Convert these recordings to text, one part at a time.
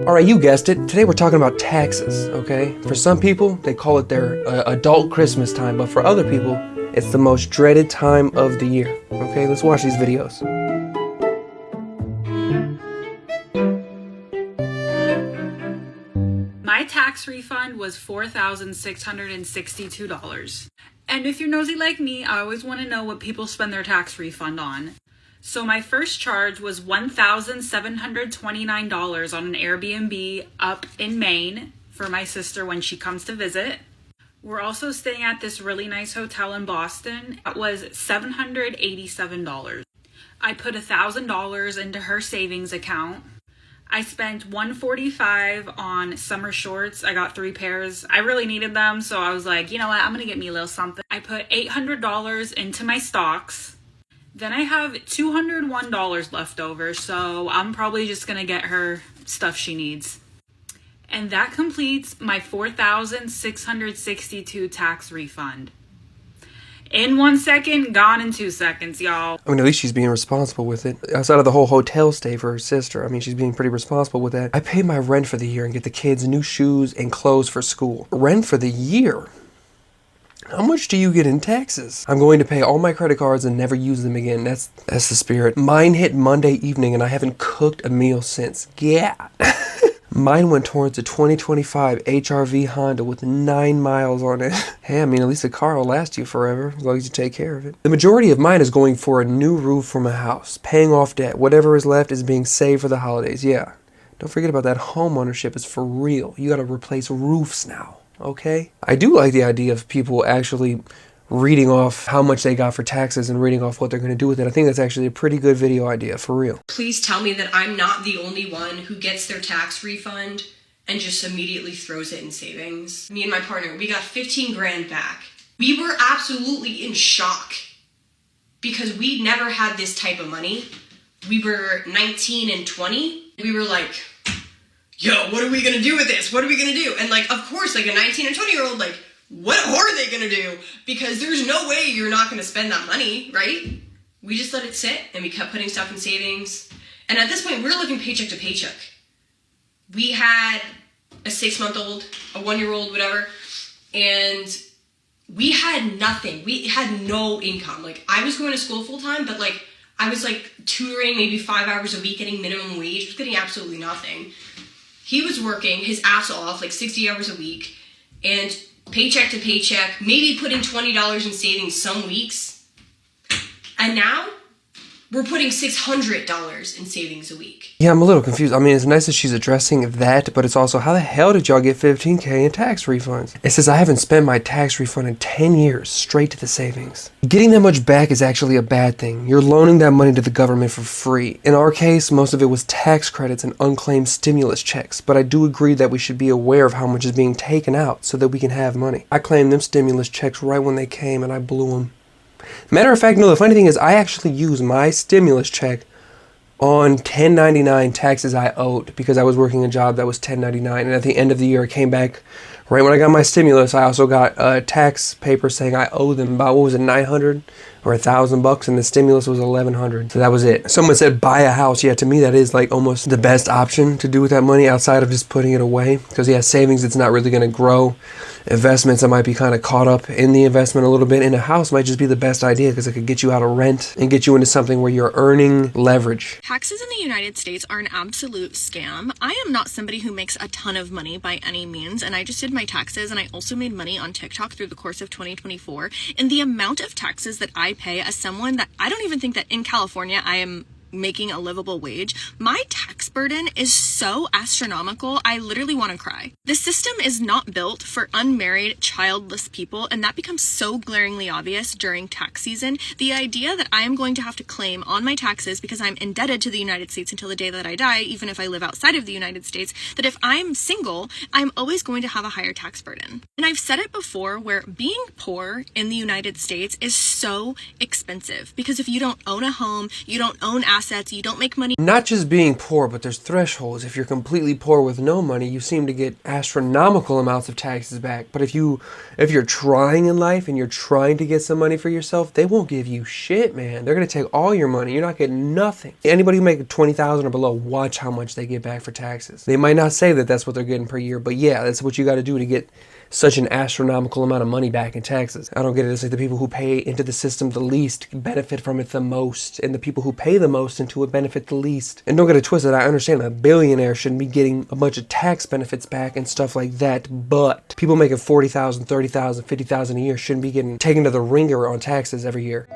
Alright, you guessed it. Today we're talking about taxes, okay? For some people, they call it their adult Christmas time, but for other people, it's the most dreaded time of the year. Okay, let's watch these videos. My tax refund was $4,662. And if you're nosy like me, I always want to know what people spend their tax refund on. So my first charge was $1,729 on an Airbnb up in Maine for my sister when she comes to visit. We're also staying at this really nice hotel in Boston. That was $787. I put $1,000 into her savings account. I spent $145 on summer shorts. I got 3 pairs. I really needed them, so I was like, you know what, I'm gonna get me a little something. I put $800 into my stocks. Then I have $201 left over, so I'm probably just gonna get her stuff she needs. And that completes my $4,662 tax refund. In 1 second, gone in 2 seconds, y'all. I mean, at least she's being responsible with it. Outside of the whole hotel stay for her sister, I mean, she's being pretty responsible with that. I pay my rent for the year and get the kids new shoes and clothes for school. Rent for the year? How much do you get in taxes? I'm going to pay all my credit cards and never use them again. That's the spirit. Mine hit Monday evening and I haven't cooked a meal since. Yeah. Mine went towards a 2025 HRV Honda with 9 miles on it. Hey, I mean, at least the car will last you forever, as long as you take care of it. The majority of mine is going for a new roof for my house, paying off debt. Whatever is left is being saved for the holidays. Yeah, don't forget about that. Home ownership is for real. You gotta replace roofs now, okay? I do like the idea of people actually reading off how much they got for taxes and reading off what they're going to do with it. I think that's actually a pretty good video idea, for real. Please tell me that I'm not the only one who gets their tax refund and just immediately throws it in savings. Me and my partner, we got 15 grand back. We were absolutely in shock because we never had this type of money. We were 19 and 20. We were like, yo, what are we going to do with this? What are we going to do? And like, of course, like a 19 and 20-year-old, like, what are they gonna do? Because there's no way you're not gonna spend that money, right? We just let it sit and we kept putting stuff in savings. And at this point, we're living paycheck to paycheck. We had a 6-month-old, a 1-year-old, whatever, and we had nothing. We had no income. Like, I was going to school full time, but like, I was like tutoring maybe 5 hours a week, getting minimum wage, was getting absolutely nothing. He was working his ass off, like 60 hours a week, and paycheck to paycheck, maybe putting $20 in savings some weeks. And now we're putting $600 in savings a week. Yeah, I'm a little confused. I mean, it's nice that she's addressing that, but it's also, how the hell did y'all get $15K in tax refunds? It says I haven't spent my tax refund in 10 years, straight to the savings. Getting that much back is actually a bad thing. You're loaning that money to the government for free. In our case, most of it was tax credits and unclaimed stimulus checks, but I do agree that we should be aware of how much is being taken out so that we can have money. I claimed them stimulus checks right when they came and I blew them. Matter of fact, no, the funny thing is I actually used my stimulus check on 1099 taxes I owed because I was working a job that was 1099, and at the end of the year it came back right when I got my stimulus. I also got a tax paper saying I owe them about, what was it, 900 or $1,000, and the stimulus was 1,100. So that was it. Someone said buy a house. Yeah, to me that is like almost the best option to do with that money outside of just putting it away, because yeah, savings, it's not really going to grow. Investments, I might be kind of caught up in the investment a little bit, and a house might just be the best idea because it could get you out of rent and get you into something where you're earning leverage. Taxes in the United States are an absolute scam. I am not somebody who makes a ton of money by any means, and I just did my taxes, and I also made money on TikTok through the course of 2024. And the amount of taxes that I pay as someone that I don't even think that in California I am making a livable wage, my tax burden is so astronomical, I literally want to cry. The system is not built for unmarried, childless people, and that becomes so glaringly obvious during tax season. The idea that I am going to have to claim on my taxes because I'm indebted to the United States until the day that I die, even if I live outside of the United States, that if I'm single, I'm always going to have a higher tax burden. And I've said it before, where being poor in the United States is so expensive because if you don't own a home, you don't own assets, you don't make money. Not just being poor, but there's thresholds. if you're completely poor with no money, you seem to get astronomical amounts of taxes back. But if you're trying in life and you're trying to get some money for yourself, they won't give you shit, man. They're going to take all your money. You're not getting nothing. Anybody who makes $20,000 or below, watch how much they get back for taxes. They might not say that that's what they're getting per year, but yeah, that's what you got to do to get such an astronomical amount of money back in taxes. I don't get it. It's like the people who pay into the system the least benefit from it the most, and the people who pay the most into it benefit the least. And don't get it twisted, I understand a billionaire shouldn't be getting a bunch of tax benefits back and stuff like that, but people making $40,000, $30,000, $50,000 a year shouldn't be getting taken to the ringer on taxes every year.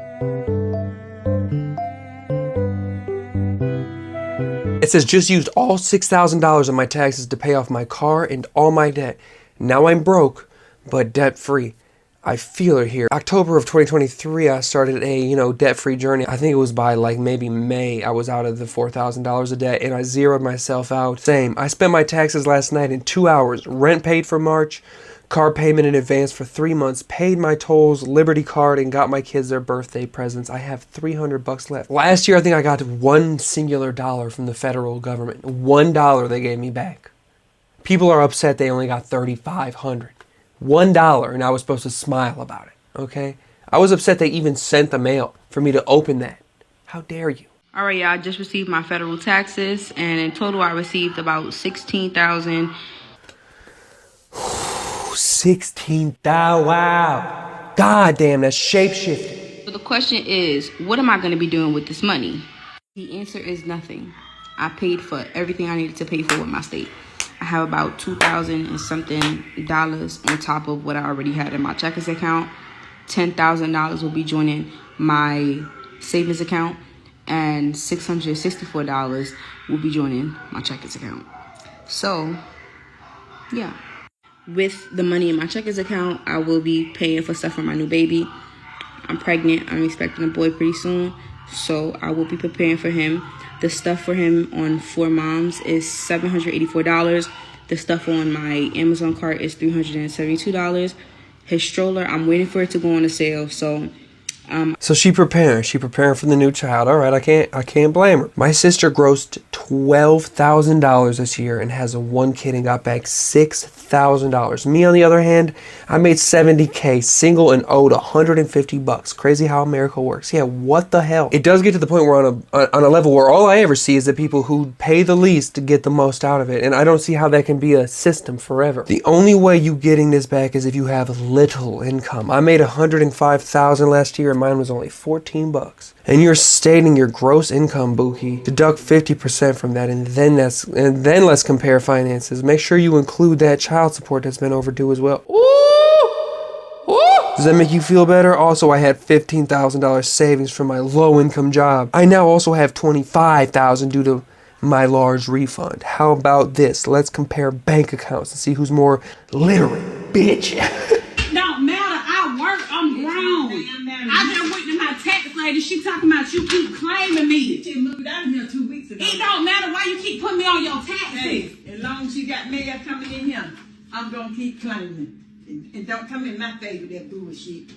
It says just used all $6,000 of my taxes to pay off my car and all my debt. Now I'm broke, but debt-free. I feel it here. October of 2023, I started a, debt-free journey. I think it was by like maybe May, I was out of the $4,000 of debt and I zeroed myself out. Same. I spent my taxes last night in 2 hours. Rent paid for March, car payment in advance for 3 months, paid my tolls, Liberty card, and got my kids their birthday presents. I have $300 left. Last year, I think I got one singular dollar from the federal government. $1 they gave me back. People are upset they only got $3,500. $1, and I was supposed to smile about it, okay? I was upset they even sent the mail for me to open that. How dare you? All right, y'all, I just received my federal taxes, and in total I received about $16,000. $16,000, wow. God damn, that's shape-shifting. So the question is, what am I going to be doing with this money? The answer is nothing. I paid for everything I needed to pay for with my state. I have about $2,000 and something on top of what I already had in my checkers account. $10,000 will be joining my savings account, and $664 will be joining my checkers account. So, yeah. With the money in my checkers account, I will be paying for stuff for my new baby. I'm pregnant. I'm expecting a boy pretty soon, so I will be preparing for him. The stuff for him on 4Moms is $784. The stuff on my Amazon cart is $372. His stroller, I'm waiting for it to go on a sale. So she preparing for the new child. All right, I can't blame her. My sister grossed $12,000 this year and has one kid and got back $6,000. Me, on the other hand, I made $70K single and owed $150. Crazy how America works. Yeah, what the hell? It does get to the point where on a level where all I ever see is the people who pay the least to get the most out of it, and I don't see how that can be a system forever. The only way you getting this back is if you have little income. I made $105,000 last year and mine was only $14. And you're stating your gross income, Bookie. Deduct 50% from that, and then let's compare finances. Make sure you include that child support that's been overdue as well. Ooh! Ooh! Does that make you feel better? Also, I had $15,000 savings from my low-income job. I now also have $25,000 due to my large refund. How about this? Let's compare bank accounts and see who's more literate, bitch. Don't matter. I work. I'm grown. I just went to my tax lady. She talking about you keep claiming me. She moved out of here 2 weeks ago. It don't matter why you keep putting me on your taxes. Hey, as long as you got mail coming in here, I'm gonna keep claiming. And don't come in my face with that bullshit.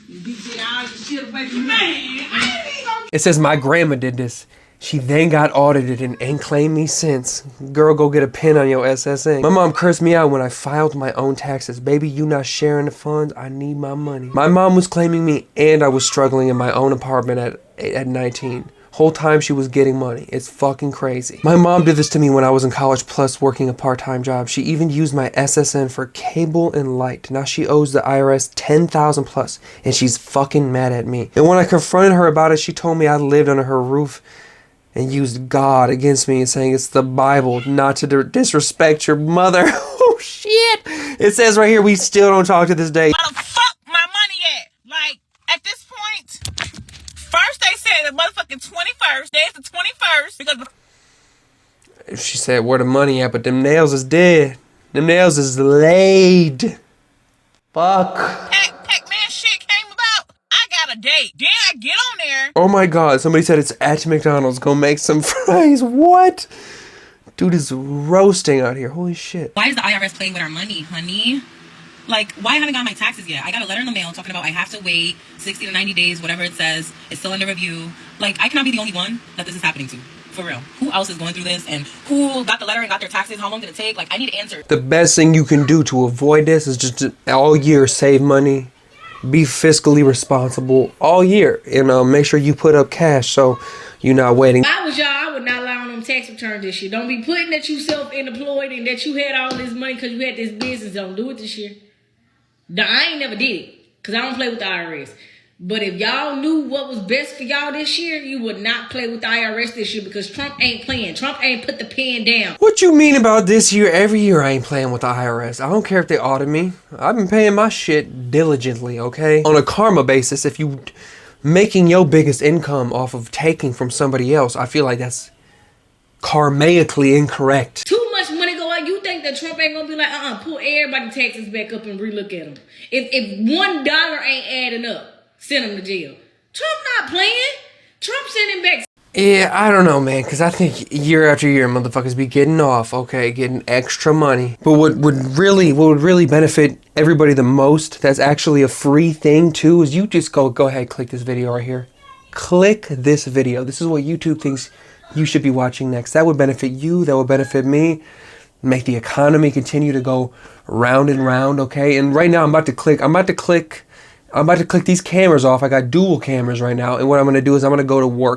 You get all your shit away from me. Man, I ain't gonna. It says my grandma did this. She then got audited and ain't claimed me since. Girl, go get a pin on your SSN. My mom cursed me out when I filed my own taxes. Baby, you not sharing the funds. I need my money. My mom was claiming me and I was struggling in my own apartment at 19. Whole time she was getting money. It's fucking crazy. My mom did this to me when I was in college plus working a part-time job. She even used my SSN for cable and light. Now she owes the IRS $10,000 plus and she's fucking mad at me. And when I confronted her about it, she told me I lived under her roof and used God against me and saying it's the Bible not to disrespect your mother. Oh shit. It says right here we still don't talk to this day. Where the fuck my money at? Like, at this point, first they said the motherfucking 21st. Today's the 21st because she said where the money at, but them nails is dead. Them nails is laid. Fuck. Pac-Man shit came about. I got a date. Then I get on there. Oh my god, somebody said it's at McDonald's. Go make some fries. What? Dude is roasting out here. Holy shit. Why is the IRS playing with our money, honey? Like, why haven't I got my taxes yet? I got a letter in the mail talking about I have to wait 60 to 90 days, whatever it says. It's still under review. Like, I cannot be the only one that this is happening to. For real. Who else is going through this? And who got the letter and got their taxes? How long did it take? Like, I need answers. The best thing you can do to avoid this is just to, all year, save money. Be fiscally responsible all year. And make sure you put up cash so you're not waiting. If I was y'all, I would not allow them tax returns this year. Don't be putting that you self-employed and that you had all this money because you had this business. Don't do it this year. I ain't never did it because I don't play with the IRS. But if y'all knew what was best for y'all this year, you would not play with the IRS this year because Trump ain't playing. Trump ain't put the pen down. What you mean about this year? Every year I ain't playing with the IRS. I don't care if they audit me. I've been paying my shit diligently, okay? On a karma basis, if you making your biggest income off of taking from somebody else, I feel like that's karmaically incorrect. Too much money go out. You think that Trump ain't gonna be like, pull everybody taxes back up and relook at them. If $1 ain't adding up, send him to jail. Trump not playing. Trump sending back. Yeah, I don't know, man, because I think year after year, motherfuckers be getting off, okay, getting extra money. But what would really benefit everybody the most, that's actually a free thing too, is you just go ahead, click this video right here. Click this video. This is what YouTube thinks you should be watching next. That would benefit you. That would benefit me. Make the economy continue to go round and round, okay? And right now, I'm about to click these cameras off. I got dual cameras right now. And what I'm going to do is I'm going to go to work.